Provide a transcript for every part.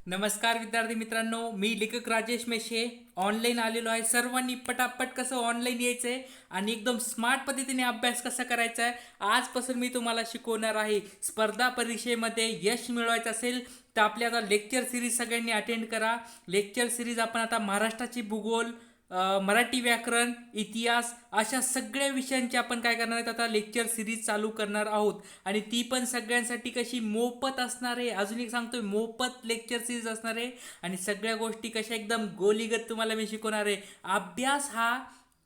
नमस्कार विद्यार्थी मित्रांनो, मी लेखक राजेश मेशे ऑनलाईन आलेलो आहे. सर्वांनी पटापट कसं ऑनलाईन यायचं आहे आणि एकदम स्मार्ट पद्धतीने अभ्यास कसा करायचा आहे आजपासून मी तुम्हाला शिकवणार आहे. स्पर्धा परीक्षेमध्ये यश मिळवायचं असेल तर आपली आता लेक्चर सिरीज सगळ्यांनी अटेंड करा. लेक्चर सिरीज आपण आता महाराष्ट्राची भूगोल, मराठी व्याकरण, इतिहास अशा सगळ्या विषयांची आपण काय करणार आहेत आता लेक्चर सिरीज चालू करणार आहोत. आणि ती पण सगळ्यांसाठी कशी मोफत असणार आहे. अजून एक सांगतोय, मोफत लेक्चर सिरीज असणार आहे आणि सगळ्या गोष्टी कशा एकदम गोलीगत तुम्हाला मी शिकवणार आहे. अभ्यास हा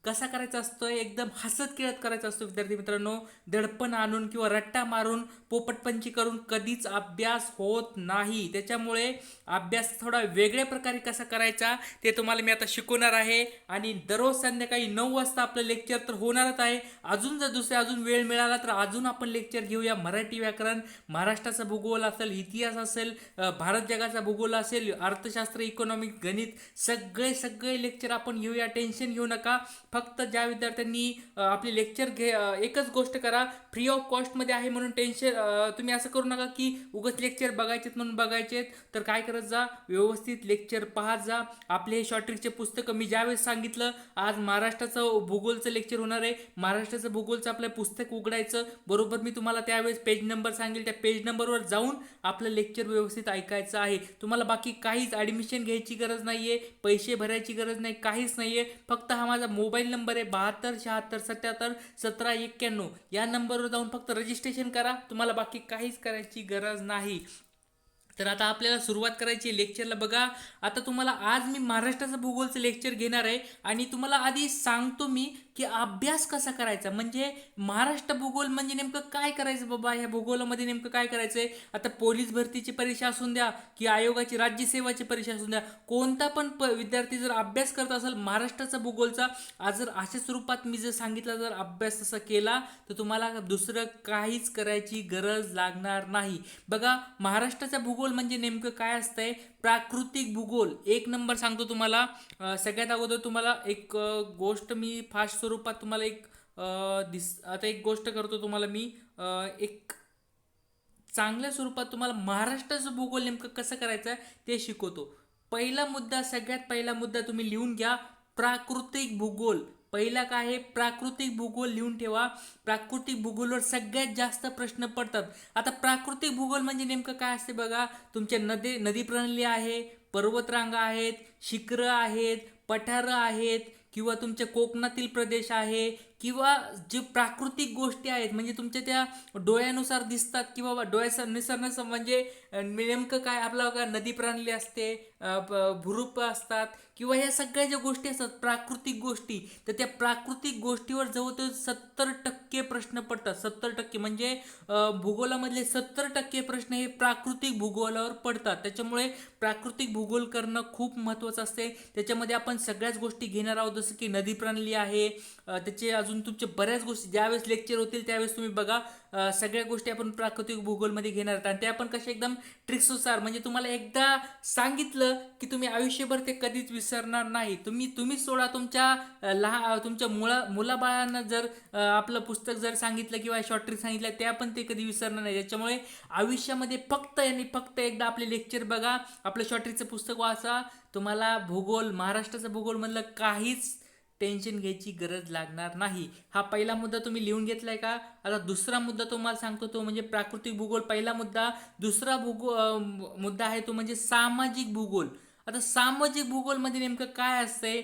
कसा करायचा असतोय, एकदम हसत खेळत करायचा असतो विद्यार्थी मित्रांनो. दडपण आणून किंवा रट्टा मारून पोपटपंची करून कधीच अभ्यास होत नाही. त्याच्यामुळे अभ्यास थोडा वेगळ्या प्रकारे कसा करायचा ते तुम्हाला मी आता शिकवणार आहे. आणि दररोज संध्याकाळी 9 वाजता आपलं लेक्चर तर होणारच आहे. अजून जर अजून वेळ मिळाला तर अजून आपण लेक्चर घेऊया. मराठी व्याकरण, महाराष्ट्राचा भूगोल असेल, इतिहास असेल, भारत जगाचा भूगोल असेल, अर्थशास्त्र, इकॉनॉमिक, गणित, सगळे सगळे लेक्चर आपण घेऊया. टेन्शन घेऊ नका. फक्त ज्या विद्यार्थ्यांनी आपले लेक्चर एकच गोष्ट करा, फ्री ऑफ कॉस्टमध्ये आहे म्हणून टेन्शन तुम्ही असं करू नका की उगाच लेक्चर बघायचेत म्हणून बघायचेत. तर काय करत जा, व्यवस्थित लेक्चर पाहत जा. आपले हे शॉर्ट ट्रिकचे पुस्तकं मी ज्यावेळेस सांगितलं आज महाराष्ट्राचं भूगोलचं लेक्चर होणार आहे, महाराष्ट्राचं भूगोलचं आपलं पुस्तक उघडायचं. बरोबर मी तुम्हाला त्यावेळेस पेज नंबर सांगेल, त्या पेज नंबरवर जाऊन आपलं लेक्चर व्यवस्थित ऐकायचं आहे. तुम्हाला बाकी काहीच ॲडमिशन घ्यायची गरज नाही आहे, पैसे भरायची गरज नाही, काहीच नाही आहे. फक्त हा माझा मोबाईल नंबर आहे 72 76 77 17 91. या नंबरवर जाऊन फक्त रजिस्ट्रेशन करा. तुम्हाला बाकी काहीच करायची गरज नाही. तर आता आपल्याला सुरुवात करायची लेक्चरला. बघा, आता तुम्हाला आज मी महाराष्ट्राचं भूगोलचं लेक्चर घेणार आहे आणि तुम्हाला आधी सांगतो मी की अभ्यास कसा करायचा. म्हणजे महाराष्ट्र भूगोल म्हणजे नेमकं काय करायचं बाबा, ह्या भूगोलामध्ये नेमकं काय करायचंय. आता पोलीस भरतीची परीक्षा असून द्या की आयोगाची राज्यसेवाची परीक्षा असून द्या, कोणता पण विद्यार्थी जर अभ्यास करत असेल महाराष्ट्राचा भूगोलचा, आज जर अशा स्वरूपात मी जर सांगितलं, जर अभ्यास तसा केला तर तुम्हाला दुसरं काहीच करायची गरज लागणार नाही. बघा, महाराष्ट्राचा भूगोल म्हणजे नेमकं काय असतंय, प्राकृतिक भूगोल. एक नंबर सांगतो तुम्हाला. सगळ्यात अगोदर तुम्हाला एक गोष्ट मी फास्ट स्वरूपात तुम्हाला आता एक गोष्ट करतो तुम्हाला मी, एक चांगल्या स्वरूपात तुम्हाला महाराष्ट्राचं भूगोल नेमकं कसं करायचं ते शिकवतो. पहिला मुद्दा, सगळ्यात पहिला मुद्दा तुम्ही लिहून घ्या, प्राकृतिक भूगोल. पहिला काय आहे, प्राकृतिक भूगोल लिहून ठेवा. प्राकृतिक भूगोलवर सगळ्यात जास्त प्रश्न पडतात. आता प्राकृतिक भूगोल म्हणजे नेमकं काय असते बघा, तुमच्या नदी प्रणाली आहे, पर्वतरांगा आहेत, शिखरं आहेत, पठारं आहेत, किंवा तुमच्या कोकणातील प्रदेश आहे, किंवा जे प्राकृतिक गोष्टी आहेत म्हणजे तुमच्या त्या डोळ्यानुसार दिसतात किंवा डोळ्यानुसार म्हणजे नेमकं काय, आपला बघा नदी प्रणाली असते, भूरूप असतात, किंवा ह्या सगळ्या ज्या गोष्टी असतात प्राकृतिक गोष्टी, तर त्या प्राकृतिक गोष्टीवर जवळजवळ 70% प्रश्न पडतात. 70% म्हणजे भूगोलामधले 70% प्रश्न हे प्राकृतिक भूगोलावर पडतात. त्याच्यामुळे प्राकृतिक भूगोल करणं खूप महत्त्वाचं असते. त्याच्यामध्ये आपण सगळ्याच गोष्टी घेणार आहोत, जसं की नदी प्रणाली आहे, त्याचे अजून तुमचे बऱ्याच गोष्टी ज्यावेळेस लेक्चर होतील त्यावेळेस तुम्ही बघा. सगळ्या गोष्टी आपण प्राकृतिक भूगोलमध्ये घेणार आहोत आणि त्या आपण कशा एकदम ट्रिक्सनुसार, म्हणजे तुम्हाला एकदा सांगितलं की तुम्ही आयुष्यभर ते कधीच विसरणार नाही. तुम्ही सोडा, तुमच्या मुलाबाळांना जर आपलं पुस्तक जर सांगितलं किंवा शॉर्ट ट्रिक सांगितलं त्या पण ते कधी विसरणार नाही. त्याच्यामुळे आयुष्यामध्ये फक्त आणि फक्त एकदा आपले लेक्चर बघा, आपलं शॉर्ट ट्रिकचं पुस्तक वाचा. तुम्हाला भूगोल, महाराष्ट्राचं भूगोल म्हणलं काहीच टेन्शन घ्यायची गरज लागणार नाही. हा पहिला मुद्दा तुम्ही लिहून घेतलाय का. आता दुसरा मुद्दा तुम्हाला सांगतो, तो म्हणजे प्राकृतिक भूगोल पहिला मुद्दा. दुसरा मुद्दा आहे तो म्हणजे सामाजिक भूगोल. आता सामाजिक भूगोलमध्ये नेमकं काय असतंय,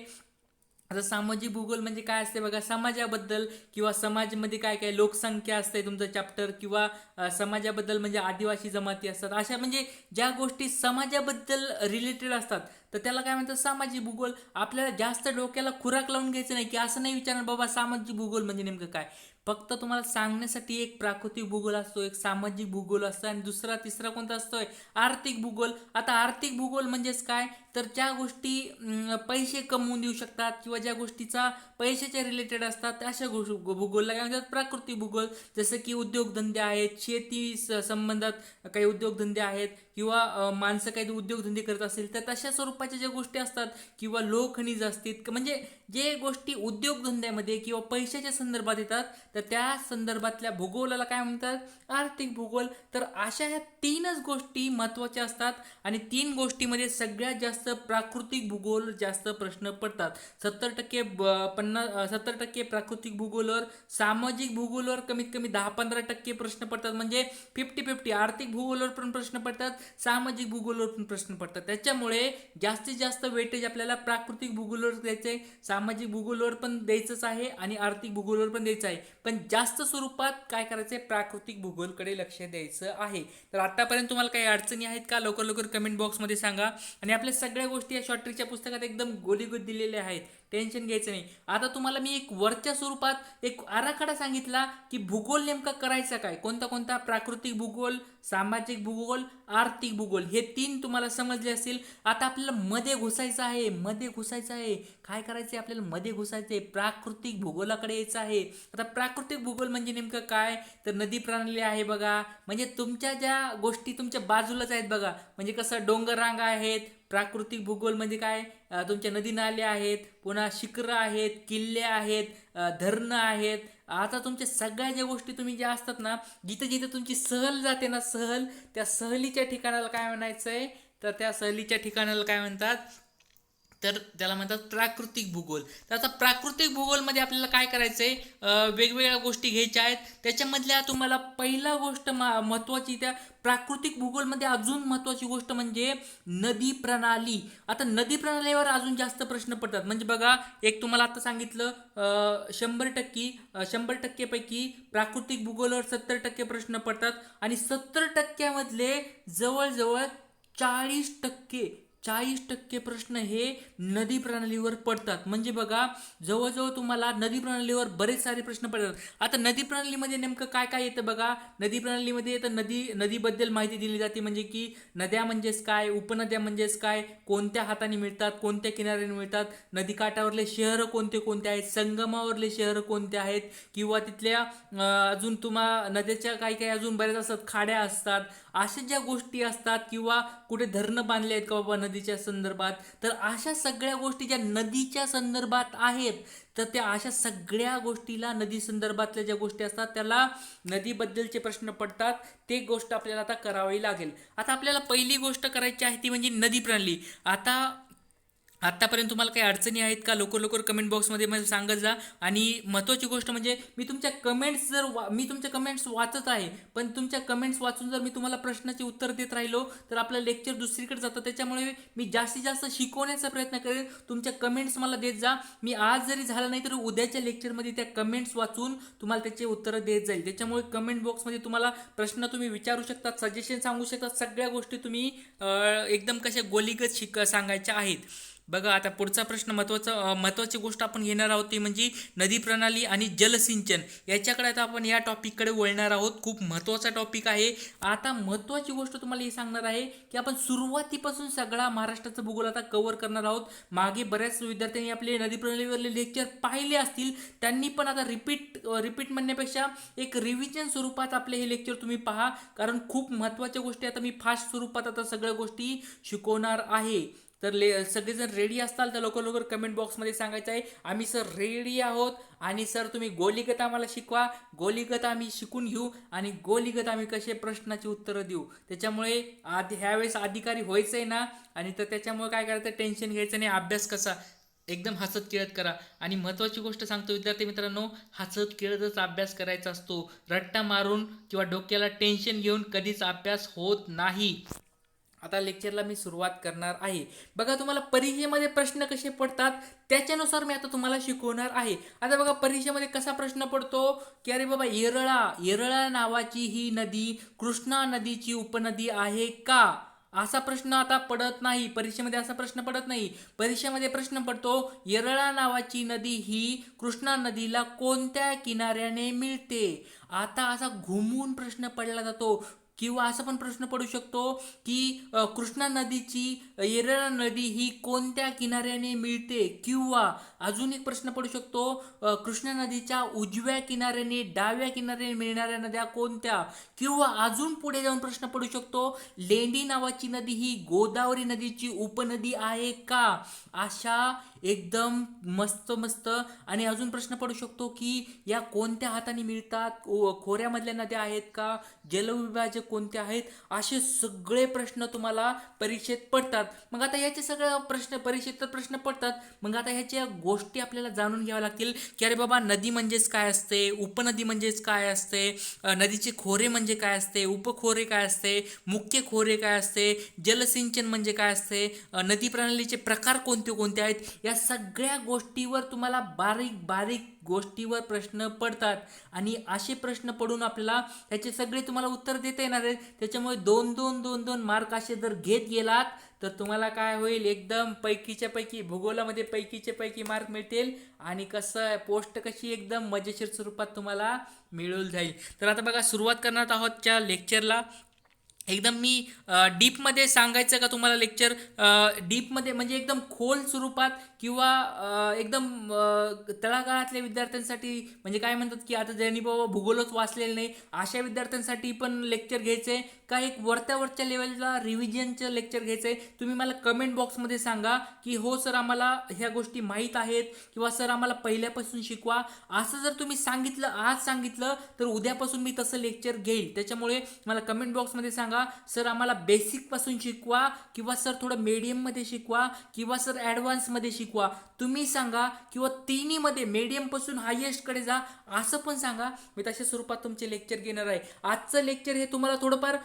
आता सामाजिक भूगोल म्हणजे काय असते बघा, समाजाबद्दल किंवा समाजामध्ये काय काय लोकसंख्या असते तुमचं चॅप्टर, किंवा समाजाबद्दल म्हणजे आदिवासी जमाती असतात, अशा म्हणजे ज्या गोष्टी समाजाबद्दल रिलेटेड असतात तर त्याला काय म्हणतात सामाजिक भूगोल. आपल्याला जास्त डोक्याला खुराक लावून घ्यायचं नाही की असं नाही विचारणार बाबा सामाजिक भूगोल म्हणजे नेमकं काय. फक्त तुम्हाला सांगण्यासाठी एक प्राकृतिक भूगोल असतो, एक सामाजिक भूगोल असतो आणि तिसरा कोणता असतोय, आर्थिक भूगोल. आता आर्थिक भूगोल म्हणजेच काय, तर ज्या गोष्टी पैसे कमवून देऊ शकतात किंवा ज्या गोष्टीचा पैशाच्या रिलेटेड असतात अशा भूगोलला काय म्हणतात प्राकृतिक भूगोल. जसं की उद्योगधंदे आहेत, शेती संबंधात काही उद्योगधंदे आहेत, किंवा माणसं काही उद्योगधंदे करत असेल तर तशा स्वरूपाच्या ज्या गोष्टी असतात, किंवा लोकखनिज असतील, म्हणजे जे गोष्टी उद्योगधंद्यामध्ये किंवा पैशाच्या संदर्भात येतात तर त्या संदर्भातल्या भूगोलाला काय म्हणतात, आर्थिक भूगोल. तर अशा ह्या 3च गोष्टी महत्त्वाच्या असतात आणि 3 गोष्टीमध्ये सगळ्यात जास्त प्राकृतिक भूगोल जास्त प्रश्न पडतात. 70% प्राकृतिक भूगोलवर, सामाजिक भूगोलवर कमीत कमी 10-15% प्रश्न पडतात. म्हणजे 50-50. आर्थिक भूगोलवर पण प्रश्न पडतात, सामाजिक भूगोलवर पण प्रश्न पडतात. त्याच्यामुळे जास्तीत जास्त वेटेज आपल्याला प्राकृतिक भूगोलवर द्यायचंय, सामाजिक भूगोलवर पण द्यायचंच आहे आणि आर्थिक भूगोलवर पण द्यायचं आहे. पण जास्त स्वरूपात काय करायचंय, प्राकृतिक भूगोलकडे लक्ष द्यायचं आहे. तर आतापर्यंत तुम्हाला काही अडचणी आहेत का, लवकर लवकर कमेंट बॉक्समध्ये सांगा. आणि आपल्या सगळ्या गोष्टी या शॉर्ट ट्रिकच्या पुस्तकात एकदम गोलीगोल दिलेल्या आहेत, टेन्शन घ्यायचं नाही. आता तुम्हाला मी एक वरच्या स्वरूपात एक आराखडा सांगितला की भूगोल नेमका करायचा काय, कोणता कोणता, प्राकृतिक भूगोल, सामाजिक भूगोल, आर्थिक भूगोल, हे 3 तुम्हाला समजले असतील. आता आपल्याला मध्ये घुसायचं आहे, मध्ये घुसायचं आहे. काय करायचंय आपल्याला, मध्ये घुसायचंय, प्राकृतिक भूगोलाकडे यायचं आहे. आता प्राकृतिक भूगोल म्हणजे नेमकं काय, तर नदी प्रणाली आहे बघा. म्हणजे तुमच्या ज्या गोष्टी तुमच्या बाजूलाच आहेत बघा, म्हणजे कसं डोंगर रांगा आहेत. प्राकृतिक भूगोल म्हणजे काय, तुमच्या नदी नाले आहेत, पुन्हा शिखरं आहेत, किल्ले आहेत, धरणं आहेत. आता तुमच्या सगळ्या ज्या गोष्टी तुम्ही ज्या असतात ना, जिथे जिथे तुमची सहल जाते ना, सहल, त्या सहलीच्या ठिकाणाला काय म्हणायचंय, तर त्या सहलीच्या ठिकाणाला काय म्हणतात, तर त्याला म्हणतात प्राकृतिक भूगोल. तर आता प्राकृतिक भूगोलमध्ये आपल्याला काय करायचंय, वेगवेगळ्या गोष्टी घ्यायच्या आहेत. त्याच्यामधल्या तुम्हाला पहिला गोष्ट महत्त्वाची, त्या प्राकृतिक भूगोलमध्ये अजून महत्त्वाची गोष्ट म्हणजे नदी प्रणाली. आता नदी प्रणालीवर अजून जास्त प्रश्न पडतात. म्हणजे बघा, एक तुम्हाला आता सांगितलं, 100% पैकी प्राकृतिक भूगोलावर 70% प्रश्न पडतात आणि 70% जवळजवळ 40% प्रश्न हे नदी प्रणालीवर पडतात. म्हणजे बघा, जवळजवळ तुम्हाला नदी प्रणालीवर बरेच सारे प्रश्न पडतात. आता नदी प्रणालीमध्ये नेमकं काय काय येतं बघा, नदी प्रणालीमध्ये येतं नदीबद्दल माहिती दिली जाते. म्हणजे की नद्या म्हणजेच काय, उपनद्या म्हणजेच काय, कोणत्या हाताने मिळतात, कोणत्या किनाऱ्याने मिळतात, नदीकाठावरले शहरं कोणते कोणते आहेत, संगमावरले शहरं कोणते आहेत, किंवा तिथल्या अजून नद्याच्या काही काही अजून बऱ्याच असतात, खाड्या असतात. अशा ज्या गोष्टी असतात, किंवा कुठे धरणं बांधले आहेत का बाबा नदीच्या संदर्भात, तर अशा सगळ्या गोष्टी ज्या नदीच्या संदर्भात आहेत, तर त्या अशा सगळ्या गोष्टीला, नदी संदर्भातल्या ज्या गोष्टी असतात त्याला नदीबद्दलचे प्रश्न पडतात. ते गोष्ट आपल्याला आता करावी लागेल. आता आपल्याला पहिली गोष्ट करायची आहे ती म्हणजे नदी प्रणाली. आतापर्यंत तुम्हाला काही अडचणी आहेत का, लवकर लवकर कमेंट बॉक्समध्ये मला सांगत जा. आणि महत्त्वाची गोष्ट म्हणजे मी तुमच्या कमेंट्स वाचत आहे, पण तुमच्या कमेंट्स वाचून जर मी तुम्हाला प्रश्नाचे उत्तर देत राहिलो तर आपलं लेक्चर दुसरीकडे जातं. त्याच्यामुळे मी जास्तीत जास्त शिकवण्याचा प्रयत्न करेन. तुमच्या कमेंट्स मला देत जा. मी आज जरी झालं नाही तर उद्याच्या लेक्चरमध्ये त्या कमेंट्स वाचून तुम्हाला त्याचे उत्तरं देत जाईल. त्याच्यामुळे कमेंट बॉक्समध्ये तुम्हाला प्रश्न तुम्ही विचारू शकता, सजेशन सांगू शकता. सगळ्या गोष्टी तुम्ही एकदम कशा गोलीगत सांगायच्या आहेत. बघा, आता पुढचा प्रश्न महत्त्वाची गोष्ट आपण घेणार आहोत ती म्हणजे नदी प्रणाली आणि जलसिंचन. याच्याकडे आता आपण या टॉपिककडे वळणार आहोत. खूप महत्त्वाचा टॉपिक आहे. आता महत्त्वाची गोष्ट तुम्हाला ही सांगणार आहे की आपण सुरुवातीपासून सगळा महाराष्ट्राचा भूगोल आता कव्हर करणार आहोत. मागे बऱ्याच विद्यार्थ्यांनी आपले नदी प्रणालीवरले लेक्चर पाहिले असतील, त्यांनी पण आता रिपीट म्हणण्यापेक्षा एक रिव्हिजन स्वरूपात आपले हे लेक्चर तुम्ही पहा, कारण खूप महत्त्वाच्या गोष्टी आता मी फास्ट स्वरूपात आता सगळ्या गोष्टी शिकवणार आहे. तर सगळेजण रेडी असताल तर लवकर लवकर कमेंट बॉक्समध्ये सांगायचं आहे, आम्ही सर रेडी आहोत. आणि सर तुम्ही गोलीगत आम्हाला शिकवा, गोलीगत आम्ही शिकून घेऊ आणि गोलीगत आम्ही कसे प्रश्नाची उत्तरं देऊ. त्याच्यामुळे ह्यावेळेस अधिकारी व्हायचं आहे ना, आणि तर त्याच्यामुळे काय करायचं, टेन्शन घ्यायचं नाही. अभ्यास कसा एकदम हसत खेळत करा. आणि महत्त्वाची गोष्ट सांगतो विद्यार्थी मित्रांनो, हसत खेळतच अभ्यास करायचा असतो. रट्टा मारून किंवा डोक्याला टेन्शन घेऊन कधीच अभ्यास होत नाही. आता लेक्चरला मी सुरुवात करणार आहे. बघा, तुम्हाला परीक्षेमध्ये प्रश्न कसे पडतात त्याच्यानुसार मी आता तुम्हाला शिकवणार आहे. आता बघा, परीक्षेमध्ये कसा प्रश्न पडतो की अरे बाबा, येरळा नावाची ही नदी कृष्णा नदीची उपनदी आहे का, असा प्रश्न आता पडत नाही. परीक्षेमध्ये असा प्रश्न पडत नाही. परीक्षेमध्ये प्रश्न पडतो, येरळा नावाची नदी ही कृष्णा नदीला कोणत्या किनाऱ्याने मिळते. आता असा घुमून प्रश्न पडला जातो. किंवा असा पण प्रश्न पडू शकतो की कृष्णा नदीची येरळा नदी ही कोणत्या किनाऱ्याने मिळते, किंवा अजून एक प्रश्न पडू शकतो कृष्णा नदीच्या उजव्या किनाऱ्याने डाव्या किनाऱ्याने मिळणाऱ्या नद्या कोणत्या, किंवा अजून पुढे जाऊन प्रश्न पडू शकतो लेंडी नावाची नदी ही गोदावरी नदीची उपनदी आहे का. अशा एकदम मस्त मस्त. आणि अजून प्रश्न पडू शकतो की या कोणत्या हाताने मिळतात, खोऱ्यामधल्या नद्या आहेत का, जलविभाजक कोणते आहेत. असे सगळे प्रश्न तुम्हाला परीक्षेत पडतात. मग आता याचे सगळे प्रश्न परीक्षेत तर प्रश्न पडतात, मग आता ह्याच्या गोष्टी आपल्याला जाणून घ्याव्या लागतील की अरे बाबा नदी म्हणजेच काय असते, उपनदी म्हणजेच काय असते, नदीचे खोरे म्हणजे काय असते, उपखोरे काय असते, मुख्य खोरे काय असते, जलसिंचन म्हणजे काय असते, नदी प्रणालीचे प्रकार कोणते कोणते आहेत. या सगळ्या गोष्टीवर तुम्हाला बारीक बारीक गोष्टीवर प्रश्न पडतात. आणि असे प्रश्न पडून आपल्याला ह्याचे सगळे तुम्हाला उत्तर देता येणार आहेत. त्याच्यामुळे 2-2 मार्क असे जर घेत गेलात तर तुम्हाला काय होईल, एकदम पैकीच्या पैकी भूगोलामध्ये पैकीच्या पैकी मार्क मिळतील. आणि कसं पोस्ट कशी एकदम मजेशीर स्वरूपात तुम्हाला मिळून जाईल. तर आता बघा सुरुवात करणार आहोत त्या लेक्चरला. एकदम मी डीपमध्ये सांगायचं का तुम्हाला लेक्चर, डीपमध्ये म्हणजे एकदम खोल स्वरूपात, किंवा एकदम तळागाळातल्या विद्यार्थ्यांसाठी, म्हणजे काय म्हणतात की आता ज्यांनी बाबा भूगोलच वाचलेलं नाही अशा विद्यार्थ्यांसाठी पण लेक्चर घ्यायचं आहे का, एक वरच्या लेवलला रिव्हिजनचं लेक्चर घ्यायचं आहे. तुम्ही मला कमेंट बॉक्समध्ये सांगा की हो सर आम्हाला ह्या गोष्टी माहीत आहेत, किंवा सर आम्हाला पहिल्यापासून शिकवा. असं जर तुम्ही सांगितलं, आज सांगितलं, तर उद्यापासून मी तसं लेक्चर घेईल. त्याच्यामुळे मला कमेंट बॉक्समध्ये सांगा सर आम्हाला बेसिक पासून शिकवा, किंवा सर थोडं मीडियम मध्ये शिकवा, किंवा सर ॲडव्हान्स मध्ये शिकवा. तुम्ही सांगा, किंवा तिन्ही मध्ये मीडियम पासून हायेस्ट कडे जा असं पण सांगा. मी तशा स्वरूपात तुमचे लेक्चर घेणार आहे. आजचं लेक्चर हे तुम्हाला थोडंफार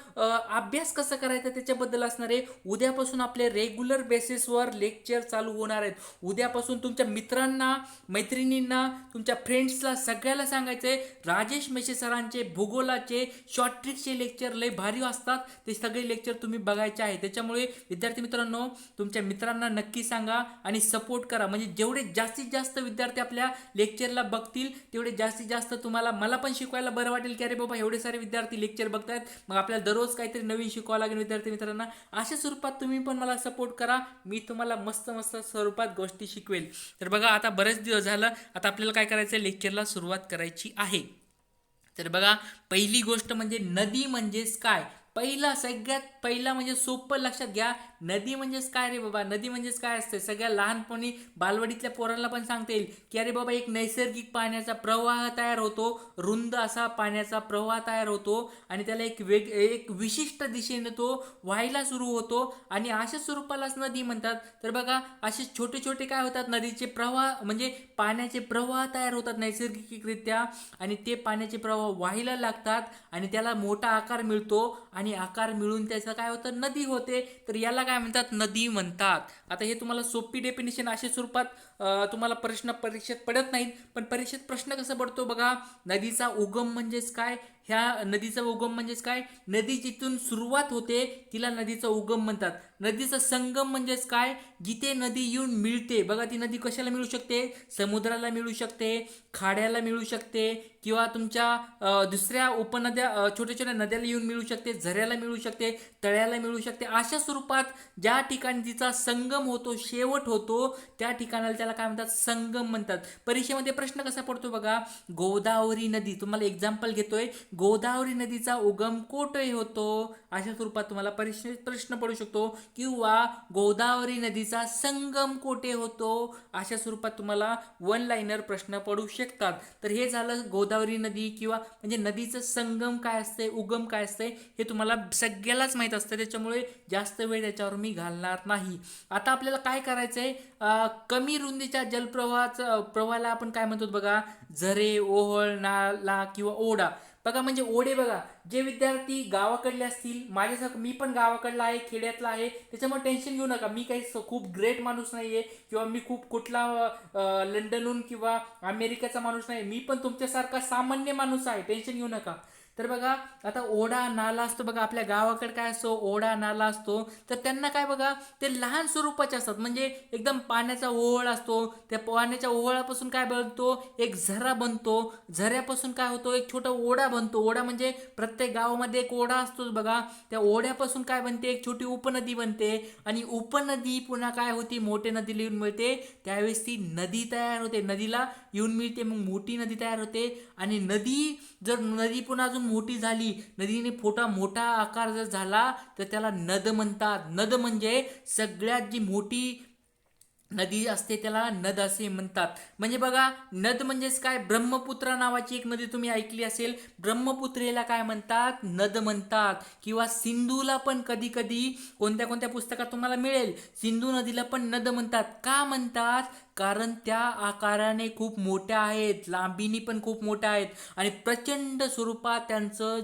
अभ्यास कसा करायचा त्याच्याबद्दल असणार आहे. उद्यापासून आपले रेग्युलर बेसिसवर लेक्चर चालू होणार आहेत. उद्यापासून तुमच्या मित्रांना, मैत्रिणींना, तुमच्या फ्रेंड्सला सगळ्याला सांगायचंय राजेश मेशे सरांचे भूगोलाचे शॉर्ट ट्रिकचे लेक्चर लय भारी असतात. ते सगळे लेक्चर तुम्ही बघायचे आहे. त्याच्यामुळे विद्यार्थी मित्रांनो तुमच्या मित्रांना नक्की सांगा आणि सपोर्ट करा. म्हणजे जेवढे जास्तीत जास्त विद्यार्थी आपल्या लेक्चरला बघतील तेवढे जास्तीत जास्त तुम्हाला, मला पण शिकवायला बरं वाटेल की अरे बाबा एवढे सारे विद्यार्थी लेक्चर बघतायत, मग आपल्याला दररोज काहीतरी नवीन शिकवावं लागेल विद्यार्थी मित्रांना. अशा स्वरूपात तुम्ही पण मला सपोर्ट करा. मी तुम्हाला मस्त मस्त स्वरूपात गोष्टी शिकवेल. तर बघा आता बरेच दिवस झालं, आता आपल्याला काय करायचं, लेक्चरला सुरुवात करायची आहे. तर बघा पहिली गोष्ट म्हणजे नदी म्हणजेच काय. सगळ्यात पहिला म्हणजे सोपं लक्षात घ्या, नदी म्हणजेच काय रे बाबा, नदी म्हणजेच काय असते. सगळ्या लहानपणी बालवाडीतल्या पोरांना पण सांगता येईल की अरे बाबा एक नैसर्गिक पाण्याचा प्रवाह तयार होतो, रुंद असा पाण्याचा प्रवाह तयार होतो, आणि त्याला एक विशिष्ट दिशेने तो व्हायला सुरू होतो, आणि अशा स्वरूपालाच नदी म्हणतात. तर बघा असे छोटे छोटे काय होतात, नदीचे प्रवाह म्हणजे पाण्याचे प्रवाह तयार होतात नैसर्गिकरित्या, आणि ते पाण्याचे प्रवाह व्हायला लागतात, आणि त्याला मोठा आकार मिळतो, आणि आकार मिळून त्याचं काय होतं, नदी होते. तर याला काय म्हणतात, नदी म्हणतात. आता हे तुम्हाला सोपी डेफिनेशन अशा स्वरूपात तुम्हाला प्रश्न परीक्षेत पडत नाहीत, पण परीक्षेत प्रश्न कसा पडतो बघा, नदीचा उगम म्हणजेच काय. ह्या नदीचा उगम म्हणजेच काय, नदी जिथून सुरुवात होते तिला नदीचा उगम म्हणतात. नदीचा संगम म्हणजेच काय, जिथे नदी येऊन मिळते. बघा ती नदी कशाला मिळू शकते, समुद्राला मिळू शकते, खाड्याला मिळू शकते, किंवा तुमच्या दुसऱ्या उपनद्या छोट्या छोट्या नद्याला येऊन मिळू शकते, झऱ्याला मिळू शकते, तळ्याला मिळू शकते. अशा स्वरूपात ज्या ठिकाणी तिचा संगम होतो, शेवट होतो, त्या ठिकाणाला त्याला काय म्हणतात, संगम म्हणतात. परीक्षेमध्ये प्रश्न कसा पडतो बघा, गोदावरी नदी, तुम्हाला एक्झाम्पल घेतोय, गोदावरी नदीचा उगम कोठे होतो, अशा स्वरूपात तुम्हाला परीक्षेत प्रश्न पडू शकतो, किंवा गोदावरी नदीचा संगम कोठे होतो, अशा स्वरूपात तुम्हाला वन लाईनर प्रश्न पडू शकतात. तर हे झालं गोदावरी नदी, किंवा म्हणजे नदीचं संगम काय असते, उगम काय असते, हे तुम्हाला सगळ्यालाच माहीत असतं. त्याच्यामुळे जास्त वेळ त्याच्यावर मी घालणार नाही. आता आपल्याला काय करायचंय, कमी रुंदीच्या प्रवाहाला आपण काय म्हणतो बघा, झरे, ओहळ, नाला किंवा ओढा. बघा म्हणजे ओढे, बघा जे विद्यार्थी गावाकडले असतील, माझ्यासारखं मी पण गावाकडला आहे, खेड्यातला आहे, त्याच्यामुळे टेन्शन घेऊ नका. मी काही खूप ग्रेट माणूस नाहीये, किंवा मी खूप कुठला लंडनहून किंवा अमेरिकेचा माणूस नाही. मी पण तुमच्यासारखा सामान्य माणूस आहे, टेन्शन घेऊ नका. तर बघा आता ओढा नाला असतो बघा, आपल्या गावाकडे काय असतो ओढा नाला असतो, तर त्यांना काय बघा ते लहान स्वरूपाचे असतात, म्हणजे एकदम पाण्याचा ओहळ असतो, त्या पाण्याच्या ओहळापासून काय बनतो एक झरा बनतो, झऱ्यापासून काय होतो एक छोटा ओढा बनतो, ओढा म्हणजे प्रत्येक गावामध्ये एक ओढा असतोच बघा, त्या ओढ्यापासून काय बनते एक छोटी उपनदी बनते, आणि उपनदी पुन्हा काय होती मोठे नदीला येऊन मिळते, त्यावेळेस ती नदी तयार होते, नदीला येऊन मिळते, मग मोठी नदी तयार होते, आणि जर नदी पुन्हा अजून मोठी झाली, नदीने मोठा आकार जर झाला तर त्याला नद म्हणतात. नद म्हणजे सगळ्यात जी मोठी नदी असते त्याला नद असे म्हणतात. म्हणजे बघा नद म्हणजेच काय, ब्रह्मपुत्रा नावाची एक नदी तुम्ही ऐकली असेल, ब्रह्मपुत्रेला काय म्हणतात नद म्हणतात, किंवा सिंधूला पण कधी कधी कोणत्या कोणत्या पुस्तकात तुम्हाला मिळेल सिंधू नदीला पण नद म्हणतात. का म्हणतात, कारण त्या आकाराने खूप मोठ्या आहेत, लांबीनी पण खूप मोठ्या आहेत, आणि प्रचंड स्वरूपात त्यांचं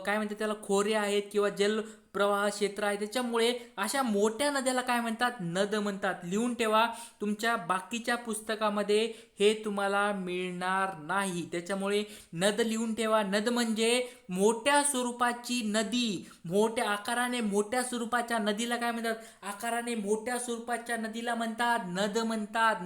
काय म्हणते त्याला खोरे आहेत किंवा जल प्रवाह क्षेत्र आहे, त्याच्यामुळे अशा मोठ्या नद्याला काय म्हणतात नद म्हणतात. लिहून ठेवा, तुमच्या बाकीच्या पुस्तकामध्ये हे तुम्हाला मिळणार नाही, त्याच्यामुळे नद लिहून ठेवा. नद म्हणजे मोठ्या स्वरूपाची नदी, मोठ्या आकाराने मोठ्या स्वरूपाच्या नदीला काय म्हणतात, आकाराने मोठ्या स्वरूपाच्या नदीला म्हणतात नद म्हणतात.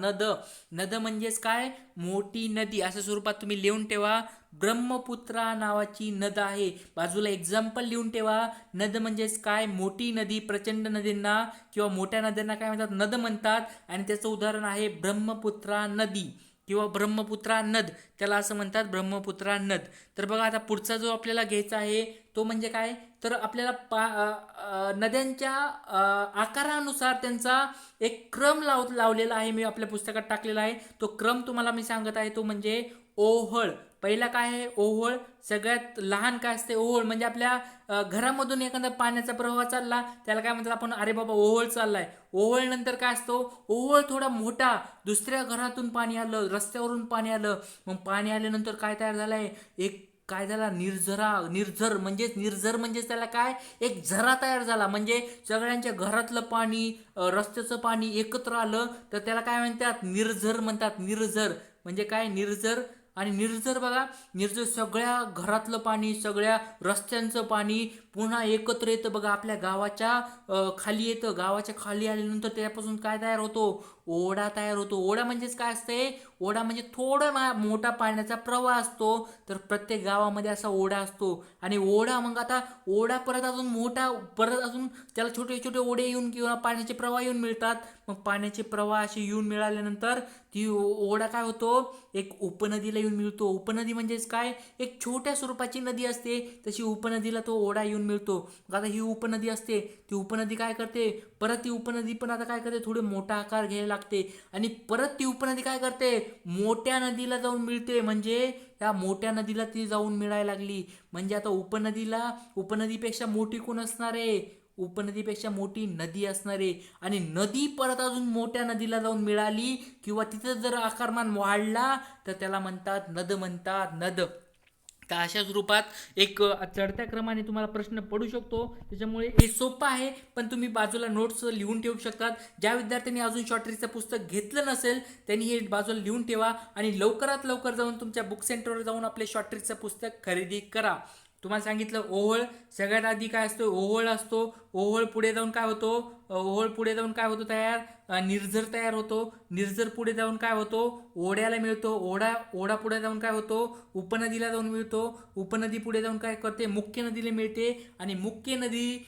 नद म्हणजेच काय मोठी नदी, अशा स्वरूपात तुम्ही लिहून ठेवा. ब्रह्मपुत्रा नावाची नद आहे, बाजूला एक्झाम्पल लिहून ठेवा. नद म्हणजेच काय मोठी नदी, प्रचंड नदींना किंवा मोठ्या नद्यांना काय म्हणतात नद म्हणतात, आणि त्याचं उदाहरण आहे ब्रह्मपुत्रा नदी किंवा ब्रह्मपुत्रा नद, त्याला असं म्हणतात ब्रह्मपुत्रा नद. तर बघा आता पुढचा जो आपल्याला घ्यायचा आहे तो म्हणजे काय, तर आपल्याला नद्यांच्या आकारानुसार त्यांचा एक क्रम लावलेला आहे, मी आपल्या पुस्तकात टाकलेला आहे. तो क्रम तुम्हाला मी सांगत आहे, तो म्हणजे ओहळ. पहिला काय आहे ओहळ, सगळ्यात लहान काय असते ओहळ, म्हणजे आपल्या घरामधून एखादा पाण्याचा प्रवाह चालला त्याला काय म्हणतात आपण, अरे बाबा ओहळ चाललाय. ओहळ नंतर काय असतो, ओहळ थोडा मोठा, दुसऱ्या घरातून पाणी आलं, रस्त्यावरून पाणी आलं, मग पाणी आल्यानंतर काय तयार झालंय एक काय झाला निर्झर म्हणजेच त्याला काय एक झरा तयार झाला, म्हणजे सगळ्यांच्या घरातलं पाणी रस्त्याचं पाणी एकत्र आलं तर त्याला काय म्हणतात निर्झर म्हणतात. निर्झर म्हणजे काय निर्झर, आणि निर्झर बघा, निर्झर सगळ्या घरातलं पाणी सगळ्या रस्त्यांचं पाणी पुन्हा एकत्र येतं बघा, आपल्या गावाच्या खाली येतं, गावाच्या खाली आल्यानंतर त्यापासून काय तयार होतो ओढा तयार होतो. ओढा म्हणजेच काय असते, ओढा म्हणजे थोडा मोठा पाण्याचा प्रवाह असतो, तर प्रत्येक गावामध्ये असा ओढा असतो, आणि ओढा मग आता ओढा परत अजून मोठा, परत अजून त्याला छोटे छोटे ओढे येऊन किंवा पाण्याचे प्रवाह येऊन मिळतात, मग पाण्याचे प्रवाह असे येऊन मिळाल्यानंतर ती ओढा काय होतो एक उपनदीला येऊन मिळतो. उपनदी म्हणजेच काय एक छोट्या स्वरूपाची नदी असते, तशी उपनदीला तो ओढा येऊन मिळतो. आता ही उपनदी असते, ती उपनदी काय करते, परत ती उपनदी पण आता काय करते थोडे मोठा आकार घ्यायला लागते, आणि परत ती उपनदी काय करते मोठ्या नदीला जाऊन मिळते, म्हणजे त्या मोठ्या नदीला ती जाऊन मिळायला लागली. म्हणजे आता उपनदीपेक्षा मोठी कोण असणार आहे, उपनदीपेक्षा मोठी नदी असणार आहे, आणि नदी परत अजून मोठ्या नदीला जाऊन मिळाली किंवा तिथं जर आकारमान वाढला तर त्याला म्हणतात नद म्हणतात नद. तर अशा स्वरूपात एक चढत्या क्रमाने तुम्हाला प्रश्न पडू शकतो, त्याच्यामुळे हे सोपं आहे, पण तुम्ही बाजूला नोट्स लिहून ठेवू शकतात. ज्या विद्यार्थ्यांनी अजून शॉर्ट ट्रिकचं पुस्तक घेतलं नसेल त्यांनी हे बाजूला लिहून ठेवा, आणि लवकरात लवकर जाऊन तुमच्या बुक सेंटरवर जाऊन आपले शॉर्ट ट्रिकचं पुस्तक खरेदी करा. तुम्हाला सांगितलं ओहळ सगळ्यात आधी काय असतो ओहळ असतो, ओहळ पुढे जाऊन काय होतो तयार निर्झर तयार होतो, निर्झर पुढे जाऊन काय होतो ओढ्याला मिळतो, ओढा पुढे जाऊन काय होतो उपनदीला जाऊन मिळतो, उपनदी पुढे जाऊन काय करते मुख्य नदीला मिळते, आणि मुख्य नदी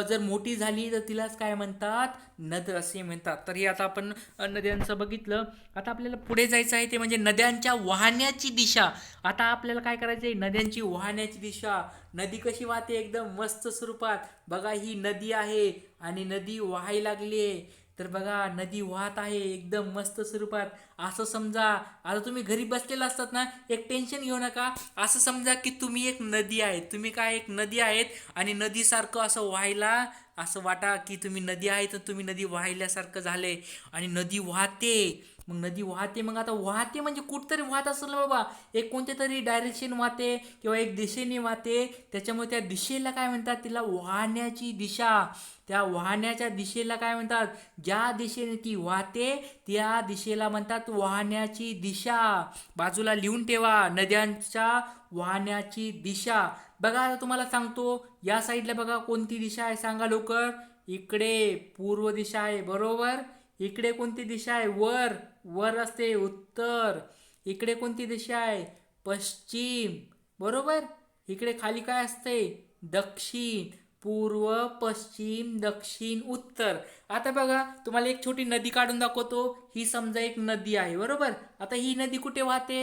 जर मोठी झाली तर तिलाच काय म्हणतात नद असे म्हणतात. तर हे आता आपण नद्यांचं बघितलं. आता आपल्याला पुढे जायचं आहे ते म्हणजे नद्यांच्या वाहण्याची दिशा. आता आपल्याला काय करायचं आहे नद्यांची वाहण्याची दिशा. नदी कशी वाहते एकदम मस्त स्वरूपात बघा, ही नदी आहे आणि नदी वाहायला लागली आहे, तर बघा नदी वाहत आहे एकदम मस्त स्वरूपात. असं समजा आता तुम्ही घरी बसलेला असतात ना, एक टेन्शन घेऊ नका, असं समजा की तुम्ही एक नदी आहे, तुम्ही काय एक नदी आहेत आणि नदीसारखं असं व्हायला, असं वाटा की तुम्ही नदी आहे तर तुम्ही नदी वाहिल्यासारखं झाले आणि नदी वाहते. मग नदी वाहते, मग आता वाहते म्हणजे कुठतरी वाहत असेल ना बाबा, एक कोणत्या तरी डायरेक्शन वाहते किंवा एक दिशेने वाहते, त्याच्यामुळे त्या दिशेला काय म्हणतात, तिला वाहण्याची दिशा. त्या वाहण्याच्या दिशेला काय म्हणतात, ज्या दिशेने ती वाहते त्या दिशेला म्हणतात वाहण्याची दिशा. बाजूला लिहून ठेवा, नद्यांच्या वाहण्याची दिशा. बघा आता तुम्हाला सांगतो, या साईडला बघा कोणती दिशा आहे, सांगा लवकर. इकडे पूर्व दिशा आहे, बरोबर. इकडे कोणती दिशा आहे, वर वर असते उत्तर. इकडे कोणती दिशा आहे, पश्चिम, बरोबर. इकडे खाली काय असते, दक्षिण. पूर्व, पश्चिम, दक्षिण, उत्तर. आता बघा तुम्हाला एक छोटी नदी काढून दाखवतो. ही समजा एक नदी आहे, बरोबर. आता ही नदी कुठे वाहते,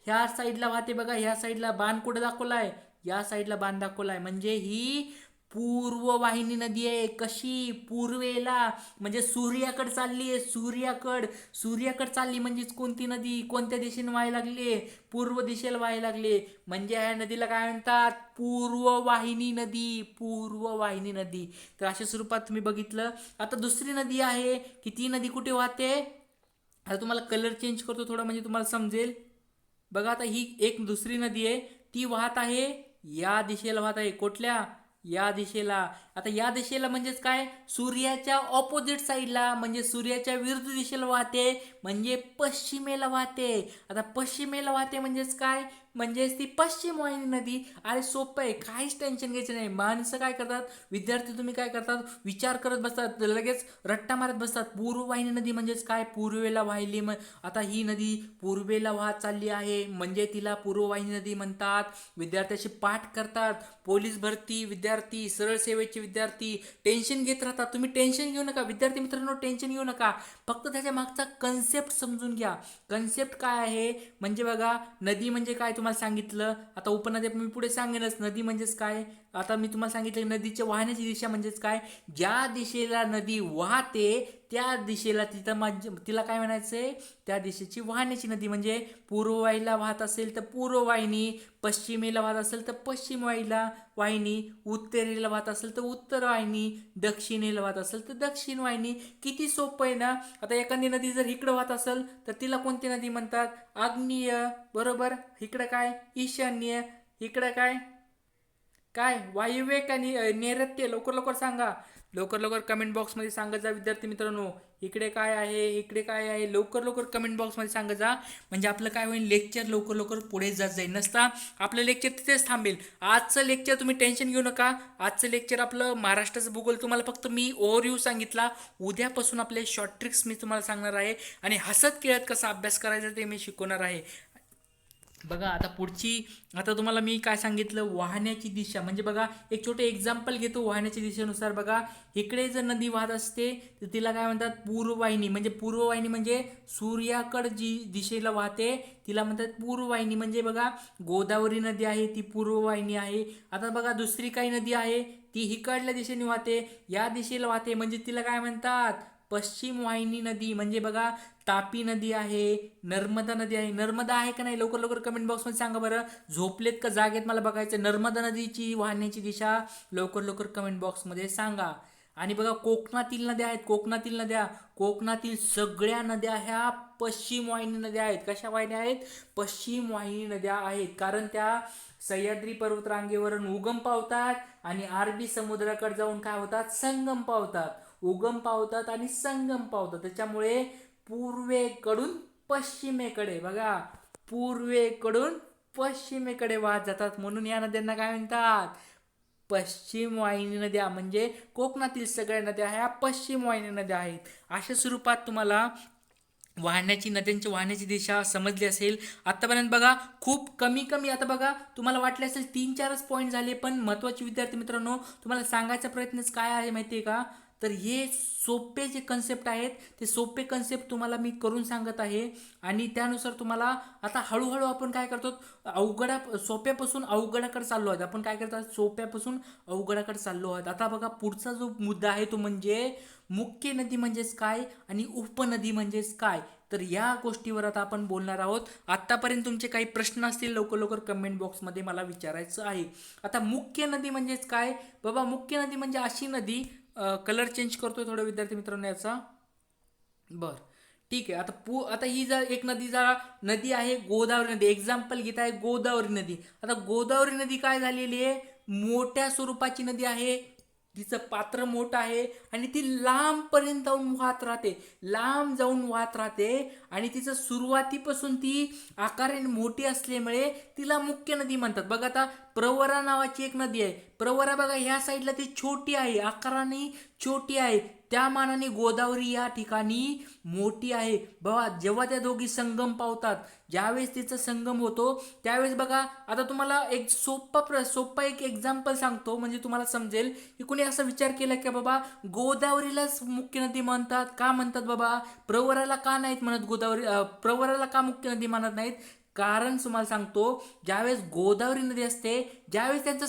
ह्या साईडला वाहते बघा. ह्या साईडला बाण कुठे दाखवलाय, या साईडला बाण दाखवलाय, म्हणजे ही पूर्व वाहिनी नदी आहे. कशी, पूर्वेला, म्हणजे सूर्याकडे चालली आहे, सूर्याकडे चालली. म्हणजेच कोणती नदी कोणत्या दिशेने व्हायला लागली, पूर्व दिशेला व्हायला लागली. म्हणजे ह्या नदीला काय म्हणतात, पूर्व वाहिनी नदी, पूर्व वाहिनी नदी. तर अशा स्वरूपात तुम्ही बघितलं. आता दुसरी नदी आहे की ती नदी कुठे वाहते. आता तुम्हाला कलर चेंज करतो थोडा, म्हणजे तुम्हाला समजेल. बघा आता ही एक दुसरी नदी आहे, ती वाहत आहे या दिशेला वाहत आहे. कुठल्या, या दिशेला. आता या दिशेला म्हणजेच काय, सूर्याच्या ऑपोजिट साईडला, म्हणजे सूर्याच्या विरुद्ध दिशेला वाहते, म्हणजे पश्चिमेला वाहते. आता पश्चिमेला वाहते म्हणजेच काय, म्हणजेच ती पश्चिम वाहिनी नदी. अरे सोपं आहे, काहीच टेन्शन घ्यायचं नाही. माणसं काय करतात, विद्यार्थी तुम्ही काय करतात, विचार करत बसतात, लगेच रट्टा मारत बसतात. पूर्व वाहिनी नदी म्हणजेच काय, पूर्वेला वाहिली. आता ही नदी पूर्वेला वाहत चालली आहे, म्हणजे तिला पूर्व वाहिनी नदी म्हणतात. विद्यार्थ्याशी पाठ करतात, पोलीस भरती विद्यार्थी, सरळ सेवेचे विद्यार्थी टेन्शन घेत राहतात. तुम्ही टेन्शन घेऊ नका विद्यार्थी मित्रांनो, टेन्शन घेऊ नका. फक्त त्याच्या मागचा कन्सेप्ट समजून घ्या. कन्सेप्ट काय आहे, म्हणजे बघा नदी म्हणजे काय तुम्हाला सांगितलं. आता उपनद्या मी पुढे सांगेनच. नदी म्हणजेच काय, आता मी तुम्हाला सांगितलं नदीच्या वाहण्याची दिशा म्हणजेच काय, ज्या दिशेला नदी वाहते त्या दिशेला तिला काय म्हणायचंय, त्या दिशेची वाहण्याची नदी. म्हणजे पूर्व वाहिनीला वाहत असेल तर पूर्व वाहिनी, पश्चिमेला वाहत असेल तर पश्चिम वाहिनी, उत्तरेला वाहत असेल तर उत्तर वाहिनी, दक्षिणेला वाहत असेल तर दक्षिण वाहिनी. किती सोपं आहे ना. आता एखादी नदी जर इकडे वाहत असेल तर तिला कोणती नदी म्हणतात, आग्नेय, बरोबर. इकडे काय, ईशान्य. इकडे काय, काय वायव्य का नैऋत्य. लवकर लवकर सांगा, लवकर लवकर कमेंट बॉक्समध्ये सांगत जा विद्यार्थी मित्रांनो. इकडे काय आहे, इकडे काय आहे, लवकर लवकर कमेंट बॉक्समध्ये सांगत जा. म्हणजे आपलं काय होईल, लेक्चर लवकर लवकर पुढे जात जाईल. नसता आपलं लेक्चर तिथेच थांबेल. आजचं लेक्चर तुम्ही टेन्शन घेऊ नका. आजचं लेक्चर आपलं महाराष्ट्राचं भूगोल, तुम्हाला फक्त मी ओव्हरव्ह्यू सांगितला. उद्यापासून आपले शॉर्ट ट्रिक्स मी तुम्हाला सांगणार आहे, आणि हसत खेळत कसा अभ्यास करायचा ते मी शिकवणार आहे. बघा आता पुढची, आता तुम्हाला मी काय सांगितलं, वाहण्याची दिशा. म्हणजे बघा एक छोटे एक्झाम्पल घेतो वाहण्याच्या दिशेनुसार. बघा इकडे जर नदी वाहत असते तर तिला काय म्हणतात, पूर्ववाहिनी. म्हणजे पूर्ववाहिनी म्हणजे सूर्याकडे जी दिशेला वाहते तिला म्हणतात पूर्ववाहिनी. म्हणजे बघा गोदावरी नदी आहे ती पूर्ववाहिनी आहे. आता बघा दुसरी काही नदी आहे ती हिकडल्या दिशेने वाहते, या दिशेला वाहते, म्हणजे तिला काय म्हणतात, पश्चिम वाहिनी नदी. म्हणजे बघा तापी नदी आहे, नर्मदा नदी आहे. नर्मदा आहे का नाही, लवकर लवकर कमेंट बॉक्समध्ये सांगा बरं. झोपलेत का जागेत मला बघायचं. नर्मदा नदीची वाहण्याची दिशा लवकर लवकर कमेंट बॉक्समध्ये सांगा. आणि बघा कोकणातील नद्या आहेत, कोकणातील सगळ्या नद्या ह्या पश्चिम वाहिनी नद्या आहेत. कशा वाहिन्या आहेत, पश्चिम वाहिनी नद्या आहेत. कारण त्या सह्याद्री पर्वतरांगेवरून उगम पावतात आणि अरबी समुद्राकडे जाऊन काय होतात, संगम पावतात. उगम पावतात आणि संगम पावतात. त्याच्यामुळे पूर्वेकडून पश्चिमेकडे, बघा पूर्वेकडून पश्चिमेकडे वाहत जातात. म्हणून या नद्यांना काय म्हणतात, पश्चिम वाहिनी नद्या. म्हणजे कोकणातील सगळ्या नद्या ह्या पश्चिम वाहिनी नद्या आहेत. अशा स्वरूपात तुम्हाला नद्यांची वाहण्याची दिशा समजली असेल आतापर्यंत. बघा खूप कमी आता बघा तुम्हाला वाटले असेल 3-4च पॉईंट झाले, पण महत्त्वाचे विद्यार्थी मित्रांनो तुम्हाला सांगायचा प्रयत्नच काय आहे माहिती आहे का, तर हे सोपे जे कन्सेप्ट आहेत ते सोपे कन्सेप्ट तुम्हाला मी करून सांगत आहे. आणि त्यानुसार तुम्हाला आता हळूहळू आपण काय करतो, सोप्यापासून अवघडाकडे चाललो आहोत. आपण काय करतात, सोप्यापासून अवघडाकडे चाललो आहोत. आता बघा पुढचा जो मुद्दा आहे तो म्हणजे मुख्य नदी म्हणजेच काय आणि उपनदी म्हणजेच काय. तर या गोष्टीवर आता आपण बोलणार आहोत. आतापर्यंत तुमचे काही प्रश्न असतील लवकर लवकर कमेंट बॉक्समध्ये मला विचारायचं आहे. आता मुख्य नदी म्हणजेच काय बाबा, मुख्य नदी म्हणजे अशी नदी, कलर चेंज करतोय थोडं विद्यार्थी मित्रांनो याचा, बरं ठीक आहे. आता ही जर एक नदी आहे गोदावरी नदी, एक्झाम्पल घेत आहे गोदावरी नदी. आता गोदावरी नदी काय झालेली आहे, मोठ्या स्वरूपाची नदी आहे, तिचं पात्र मोठं आहे आणि ती लांबपर्यंत जाऊन वाहत राहते, लांब जाऊन वाहत राहते आणि तिचं सुरुवातीपासून ती आकाराने मोठी असल्यामुळे तिला मुख्य नदी म्हणतात. बघा आता प्रवरा नावाची एक नदी आहे. प्रवरा बघा ह्या साईडला ती छोटी आहे, आकाराने छोटी आहे, त्या मानाने गोदावरी या ठिकाणी मोठी आहे. बघा जेव्हा त्या दोघी संगम पावतात, ज्यावेळेस तिचा संगम होतो त्यावेळेस बघा, आता तुम्हाला एक सोप्पा एक एक्झाम्पल सांगतो म्हणजे तुम्हाला समजेल की कुणी असा विचार केला की बाबा गोदावरीलाच मुख्य नदी म्हणतात, का म्हणतात बाबा प्रवराला का नाहीत म्हणत, प्रवराला का मुख्य नदी म्हणत नाहीत? कारण तुम्हाला सांगतो, ज्यावेळेस गोदावरी नदी असते, ज्यावेळेस त्यांचा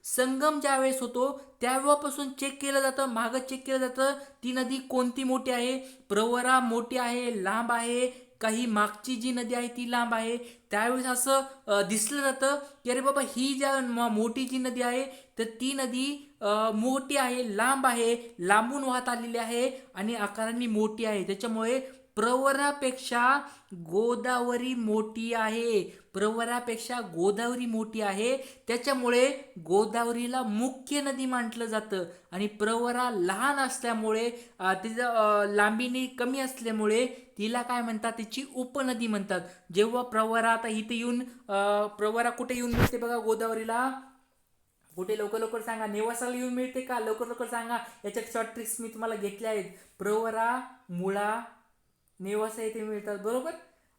संगम ज्यावेळेस होतो तेव्हापासून चेक केलं जातं, मागं चेक केलं जातं ती नदी कोणती मोठी आहे. प्रवरा मोठी आहे, लांब आहे, काही मागची जी नदी आहे ती लांब आहे. त्यावेळेस असं दिसलं जातं की अरे बाबा ही ज्या मोठी जी नदी आहे तर ती नदी मोठी आहे, लांब आहे, लांबून वाहत आलेली आहे आणि आकाराने मोठी आहे. त्याच्यामुळे प्रवरापेक्षा गोदावरी मोठी आहे, प्रवरापेक्षा गोदावरी मोठी आहे. त्याच्यामुळे गोदावरीला मुख्य नदी म्हटलं जातं आणि प्रवरा लहान असल्यामुळे तिचं लांबीने कमी असल्यामुळे तिला काय म्हणतात, तिची उपनदी म्हणतात. जेव्हा प्रवरा आता इथे येऊन प्रवरा कुठे येऊन मिळते बघा गोदावरीला, कुठे लवकर लवकर सांगा, नेवासाला येऊन मिळते का, लवकर लवकर सांगा. याच्यात शॉर्ट ट्रिक्स मी तुम्हाला घेतल्या आहेत. प्रवरा, मुळा, नेवासा येथे मिळतात बरोबर.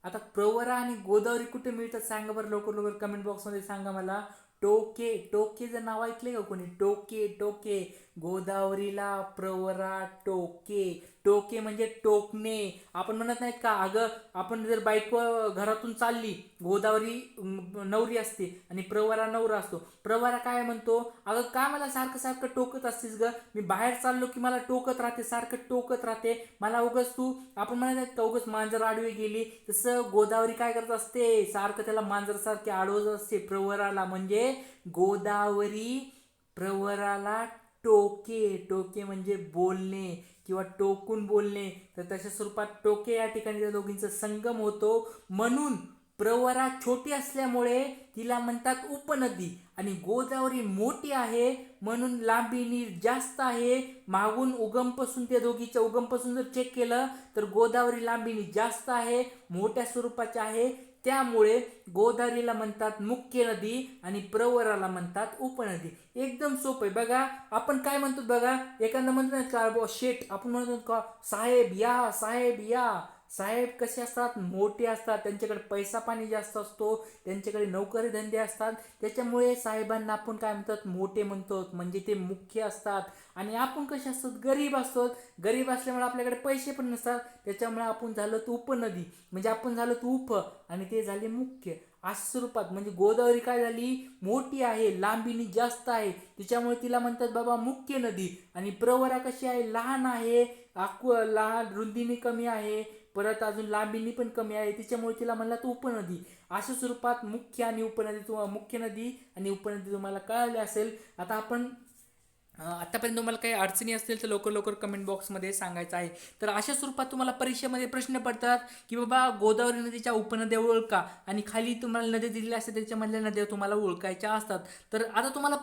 आता प्रवरा आणि गोदावरी कुठे मिळतात सांगा बरं, लवकर लवकर कमेंट बॉक्समध्ये सांगा मला. टोकेचं नाव ऐकले का कोणी? टोके गोदावरीला प्रवरा टोके म्हणजे टोकणे. आपण म्हणत नाहीत का, अगं आपण जर बाईक घरातून चालली, गोदावरी नवरी असते आणि प्रवरा नवरा असतो, प्रवरा काय म्हणतो, अगं का मला सारखं सारखं टोकत असतेस ग, मी बाहेर चाललो की मला टोकत राहते, सारखं टोकत राहते मला, उगच तू, आपण म्हणत नाहीत का उगच मांजर आडवी गेली, तसं गोदावरी काय करत असते, सारखं त्याला मांजर सारखे आडवत असते प्रवराला. म्हणजे गोदावरी प्रवराला टोके म्हणजे बोलणे किंवा टोकून बोलणे, तर तशा स्वरूपात टोके या ठिकाणी त्या दोघींचा संगम होतो. म्हणून प्रवरा छोटी असल्यामुळे तिला म्हणतात उपनदी आणि गोदावरी मोठी आहे म्हणून लांबीनी जास्त आहे. मागून उगमपासून त्या दोघीच्या उगमपासून जर चेक केलं तर गोदावरी लांबीनी जास्त आहे, मोठ्या स्वरूपाची आहे. त्यामुळे गोदावरीला म्हणतात मुख्य नदी आणि प्रवराला म्हणतात उपनदी. एकदम सोपं आहे. बघा आपण काय म्हणतो बघा, एखादा म्हणतो ना का शेठ, आपण म्हणतो का साहेब या. साहेब कसे असतात, मोठे असतात, त्यांच्याकडे पैसा पाणी जास्त असतो, त्यांच्याकडे नोकरी धंदे असतात, त्याच्यामुळे साहेबांना आपण काय म्हणतात, मोठे म्हणतो, म्हणजे ते मुख्य असतात. आणि आपण कसे असतात, गरीब असतो, गरीब असल्यामुळे आपल्याकडे पैसे पण नसतात, त्याच्यामुळे आपण झालो तो उपनदी, म्हणजे आपण झालो तो उप आणि ते झाले मुख्य. अशा स्वरूपात म्हणजे गोदावरी काय झाली, मोठी आहे, लांबीनी जास्त आहे, त्याच्यामुळे तिला म्हणतात बाबा मुख्य नदी. आणि प्रवरा कशी आहे, लहान आहे, लहान, रुंदीने कमी आहे, परत अजून लांबीनी पण कमी आहे, त्याच्यामुळे तिला म्हणला तो उपनदी. अशा स्वरूपात मुख्य नदी आणि उपनदी तुम्हाला कळाले असेल. आता आपण आतापर्यंत तुम्हाला काही अडचणी असतील तर लवकर लवकर कमेंट बॉक्समध्ये सांगायचं आहे. तर अशा स्वरूपात तुम्हाला परीक्षेमध्ये प्रश्न पडतात की बाबा गोदावरी नदीच्या उपनद्या ओळखा आणि खाली तुम्हाला नद्या दिलेल्या असतात त्याच्यामधल्या नद्या तुम्हाला ओळखायच्या असतात. तर आता तुम्हाला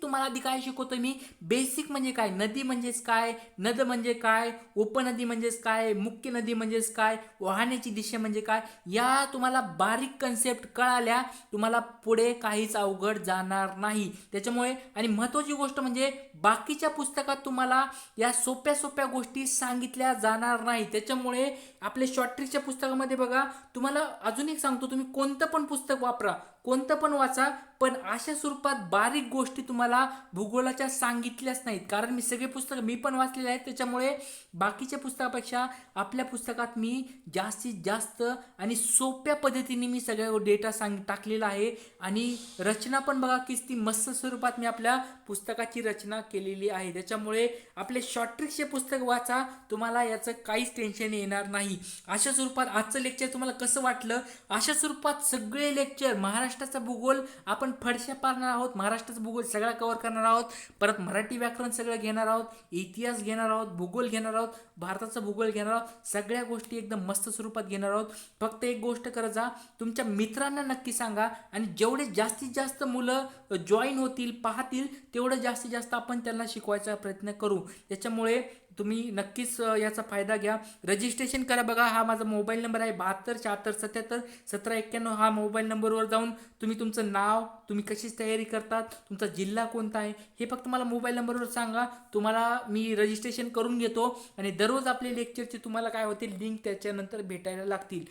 तुम्हाला आधी काय शिकवतो मी, बेसिक म्हणजे काय, नदी म्हणजेच काय, नद म्हणजे काय, उपनदी म्हणजेच काय, मुख्य नदी म्हणजेच काय, वाहण्याची दिशा म्हणजे काय, या तुम्हाला बारीक कन्सेप्ट कळाल्या तुम्हाला पुढे काहीच अवघड जाणार नाही. त्याच्यामुळे आणि महत्त्वाची गोष्ट म्हणजे बाकीच्या पुस्तकात तुम्हाला या सोप्या सोप्या गोष्टी सांगितल्या जाणार नाही. त्याच्यामुळे आपल्या शॉर्ट ट्रिकच्या पुस्तकामध्ये बघा, तुम्हाला अजून एक सांगतो, तुम्ही कोणतं पण पुस्तक वापरा, कोणतं पण वाचा, पण अशा स्वरूपात बारीक गोष्टी तुम्हाला भूगोलाच्या सांगितल्याच नाहीत. कारण मी सगळे पुस्तकं मी पण वाचलेले आहेत, त्याच्यामुळे बाकीच्या पुस्तकापेक्षा आपल्या पुस्तकात मी जास्तीत जास्त आणि सोप्या पद्धतीने मी सगळ्या डेटा टाकलेला आहे. आणि रचना पण बघा किती मस्त स्वरूपात मी आपल्या पुस्तकाची रचना केलेली आहे. त्याच्यामुळे आपले शॉर्ट ट्रिक्सचे पुस्तक वाचा, तुम्हाला याचं काहीच टेन्शन येणार नाही. अशा स्वरूपात आजचं लेक्चर तुम्हाला कसं वाटलं, अशा स्वरूपात सगळे लेक्चर महाराष्ट्र महाराष्ट्राचा भूगोल आपण फडशा पाडणार आहोत, महाराष्ट्राचा भूगोल सगळा कव्हर करणार आहोत, परत मराठी व्याकरण सगळं घेणार आहोत, इतिहास घेणार आहोत, भूगोल घेणार आहोत, भारताचा भूगोल घेणार आहोत, सगळ्या गोष्टी एकदम मस्त स्वरूपात घेणार आहोत. फक्त एक गोष्ट करत जा, तुमच्या मित्रांना नक्की सांगा आणि जेवढे जास्तीत जास्त मुलं जॉईन होतील पाहतील तेवढं जास्तीत जास्त आपण त्यांना शिकवायचा प्रयत्न करू. त्याच्यामुळे तुम्ही नक्कीच याचा फायदा घ्या. रजिस्ट्रेशन करा. बघा हा माझा मोबाईल नंबर आहे 72 74 77 1791. हा मोबाईल नंबरवर जाऊन तुम्ही तुमचं नाव, तुम्ही कशी तयारी करतात, तुमचा जिल्हा कोणता आहे हे फक्त मला मोबाईल नंबरवर सांगा. तुम्हाला मी रजिस्ट्रेशन करून घेतो आणि दररोज आपले लेक्चरचे तुम्हाला काय होतील लिंक त्याच्यानंतर भेटायला लागतील.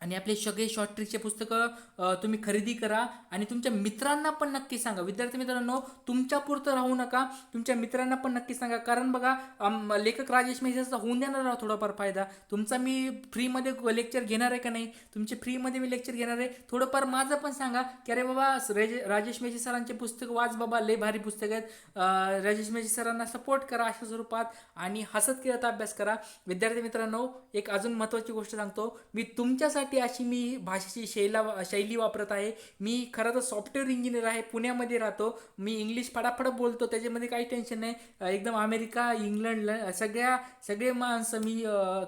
आणि आपले सगळे शॉर्ट ट्रिकचे पुस्तकं तुम्ही खरेदी करा आणि तुमच्या मित्रांना पण नक्की सांगा. विद्यार्थी मित्रांनो, तुमच्यापुरतं राहू नका, तुमच्या मित्रांना पण नक्की सांगा. कारण बघा लेखक राजेश मेहताचा होऊन देणार आहोत थोडाफार फायदा. तुमचा मी फ्रीमध्ये लेक्चर घेणार आहे का नाही, तुमचे फ्रीमध्ये मी लेक्चर घेणार आहे, थोडंफार माझं पण सांगा की अरे बाबा राजेश मेहते सरांचे पुस्तक वाच बाबा, लय भारी पुस्तक आहेत. राजेश मेहते सरांना सपोर्ट करा अशा स्वरूपात आणि हसत खेळत अभ्यास करा. विद्यार्थी मित्रांनो, एक अजून महत्त्वाची गोष्ट सांगतो, मी तुमच्यासाठी अशी मी भाषेची शैली वापरत आहे. मी खरं तर सॉफ्टवेअर इंजिनियर आहे, पुण्यामध्ये राहतो. मी इंग्लिश फटाफट बोलतो, त्याच्यामध्ये काही टेन्शन नाही. एकदम अमेरिका, इंग्लंड सगळे माणसं मी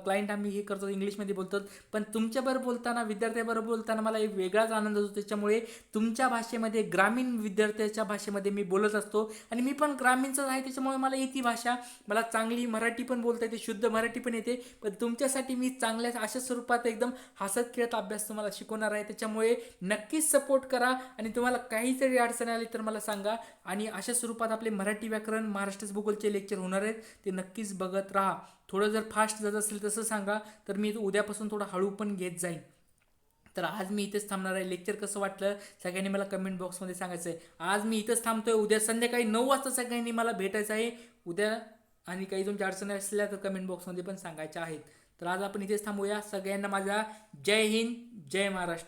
क्लायंट आम्ही हे करतो, इंग्लिशमध्ये बोलतो. पण तुमच्याबरोबर बोलताना, विद्यार्थ्याबरोबर बोलताना मला एक वेगळाच आनंद होतो. त्याच्यामुळे तुमच्या भाषेमध्ये, ग्रामीण विद्यार्थ्याच्या भाषेमध्ये मी बोलत असतो आणि मी पण ग्रामीणचाच आहे. त्याच्यामुळे मला येते भाषा, मला चांगली मराठी पण बोलता येते, शुद्ध मराठी पण येते. पण तुमच्यासाठी मी चांगल्या अशा स्वरूपात एकदम हसत खेळत अभ्यास तुम्हाला शिकवणार आहे. त्याच्यामुळे नक्कीच सपोर्ट करा आणि तुम्हाला काहीतरी अडचण आली तर मला सांगा. आणि अशा स्वरूपात आपले मराठी व्याकरण, महाराष्ट्र भूगोलचे लेक्चर होणार आहेत, ते नक्कीच बघत राहा. थोडं जर फास्ट जात असेल तसं सांगा, तर मी उद्यापासून थोडं हळू पण घेत जाईल. तर आज मी इथेच थांबणार आहे. लेक्चर कसं वाटलं सगळ्यांनी मला कमेंट बॉक्समध्ये सांगायचं आहे. आज मी इथंच थांबतोय. उद्या संध्याकाळी 9 वाजता सगळ्यांनी मला भेटायचं आहे उद्या. आणि काही तुमच्या अडचणी असल्या तर कमेंट बॉक्समध्ये पण सांगायच्या आहेत. तर आज आपण इथेच थांबूया. सगळ्यांना माझा जय हिंद, जय महाराष्ट्र.